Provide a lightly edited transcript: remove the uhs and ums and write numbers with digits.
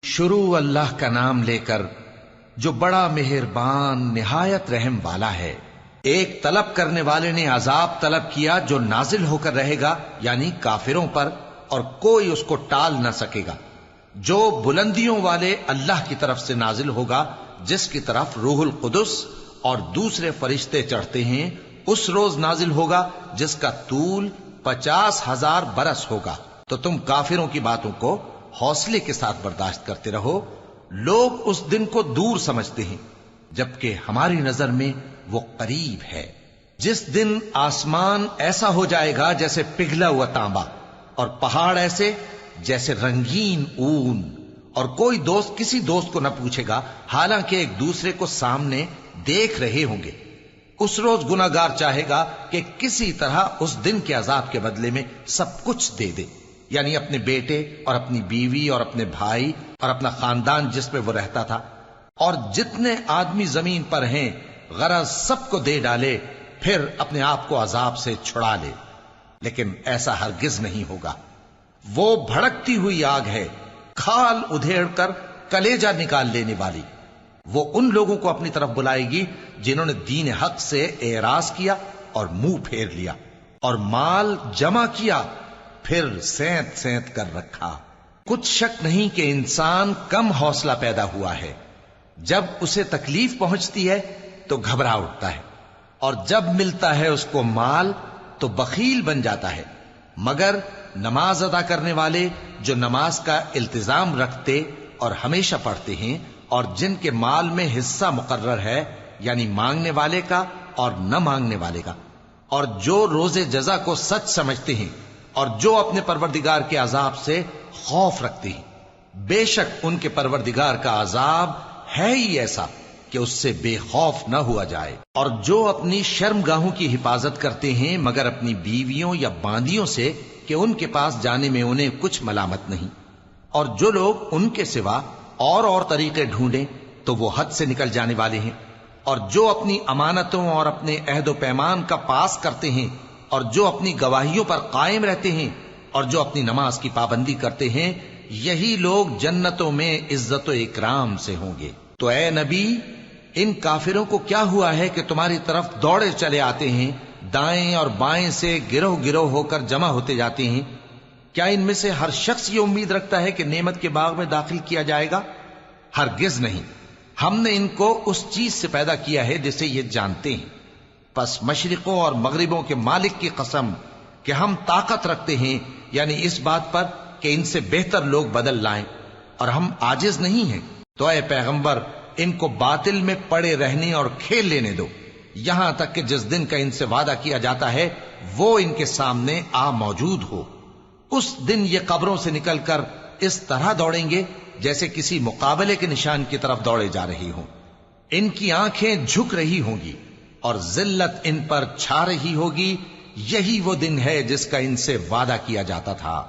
شروع اللہ کا نام لے کر جو بڑا مہربان نہایت رحم والا ہے۔ ایک طلب کرنے والے نے عذاب طلب کیا جو نازل ہو کر رہے گا، یعنی کافروں پر، اور کوئی اس کو ٹال نہ سکے گا۔ جو بلندیوں والے اللہ کی طرف سے نازل ہوگا، جس کی طرف روح القدس اور دوسرے فرشتے چڑھتے ہیں، اس روز نازل ہوگا جس کا طول 50,000 برس ہوگا۔ تو تم کافروں کی باتوں کو حوصلے کے ساتھ برداشت کرتے رہو۔ لوگ اس دن کو دور سمجھتے ہیں، جبکہ ہماری نظر میں وہ قریب ہے۔ جس دن آسمان ایسا ہو جائے گا جیسے پگھلا ہوا تانبا، اور پہاڑ ایسے جیسے رنگین اون، اور کوئی دوست کسی دوست کو نہ پوچھے گا، حالانکہ ایک دوسرے کو سامنے دیکھ رہے ہوں گے۔ اس روز گناہگار چاہے گا کہ کسی طرح اس دن کے عذاب کے بدلے میں سب کچھ دے دے، یعنی اپنے بیٹے اور اپنی بیوی اور اپنے بھائی اور اپنا خاندان جس میں وہ رہتا تھا، اور جتنے آدمی زمین پر ہیں، غرض سب کو دے ڈالے، پھر اپنے آپ کو عذاب سے چھڑا لے۔ لیکن ایسا ہرگز نہیں ہوگا۔ وہ بھڑکتی ہوئی آگ ہے، کھال ادھیڑ کر کلیجہ نکال لینے والی۔ وہ ان لوگوں کو اپنی طرف بلائے گی جنہوں نے دین حق سے اعراض کیا اور منہ پھیر لیا، اور مال جمع کیا، پھر سینت سینت کر رکھا۔ کچھ شک نہیں کہ انسان کم حوصلہ پیدا ہوا ہے۔ جب اسے تکلیف پہنچتی ہے تو گھبرا اٹھتا ہے، اور جب ملتا ہے اس کو مال تو بخیل بن جاتا ہے۔ مگر نماز ادا کرنے والے جو نماز کا التزام رکھتے اور ہمیشہ پڑھتے ہیں، اور جن کے مال میں حصہ مقرر ہے، یعنی مانگنے والے کا اور نہ مانگنے والے کا، اور جو روز جزا کو سچ سمجھتے ہیں، اور جو اپنے پروردگار کے عذاب سے خوف رکھتے ہیں، بے شک ان کے پروردگار کا عذاب ہے ہی ایسا کہ اس سے بے خوف نہ ہوا جائے۔ اور جو اپنی شرمگاہوں کی حفاظت کرتے ہیں مگر اپنی بیویوں یا باندیوں سے کہ ان کے پاس جانے میں انہیں کچھ ملامت نہیں، اور جو لوگ ان کے سوا اور طریقے ڈھونڈیں تو وہ حد سے نکل جانے والے ہیں، اور جو اپنی امانتوں اور اپنے عہد و پیمان کا پاس کرتے ہیں، اور جو اپنی گواہیوں پر قائم رہتے ہیں، اور جو اپنی نماز کی پابندی کرتے ہیں، یہی لوگ جنتوں میں عزت و اکرام سے ہوں گے۔ تو اے نبی، ان کافروں کو کیا ہوا ہے کہ تمہاری طرف دوڑے چلے آتے ہیں، دائیں اور بائیں سے گروہ گروہ ہو کر جمع ہوتے جاتے ہیں؟ کیا ان میں سے ہر شخص یہ امید رکھتا ہے کہ نعمت کے باغ میں داخل کیا جائے گا؟ ہرگز نہیں۔ ہم نے ان کو اس چیز سے پیدا کیا ہے جسے یہ جانتے ہیں۔ پس مشرقوں اور مغربوں کے مالک کی قسم کہ ہم طاقت رکھتے ہیں، یعنی اس بات پر کہ ان سے بہتر لوگ بدل لائیں، اور ہم عاجز نہیں ہیں۔ تو اے پیغمبر، ان کو باطل میں پڑے رہنے اور کھیل لینے دو، یہاں تک کہ جس دن کا ان سے وعدہ کیا جاتا ہے وہ ان کے سامنے آ موجود ہو۔ اس دن یہ قبروں سے نکل کر اس طرح دوڑیں گے جیسے کسی مقابلے کے نشان کی طرف دوڑے جا رہی ہوں۔ ان کی آنکھیں جھک رہی ہوں گی اور ذلت ان پر چھا رہی ہوگی۔ یہی وہ دن ہے جس کا ان سے وعدہ کیا جاتا تھا۔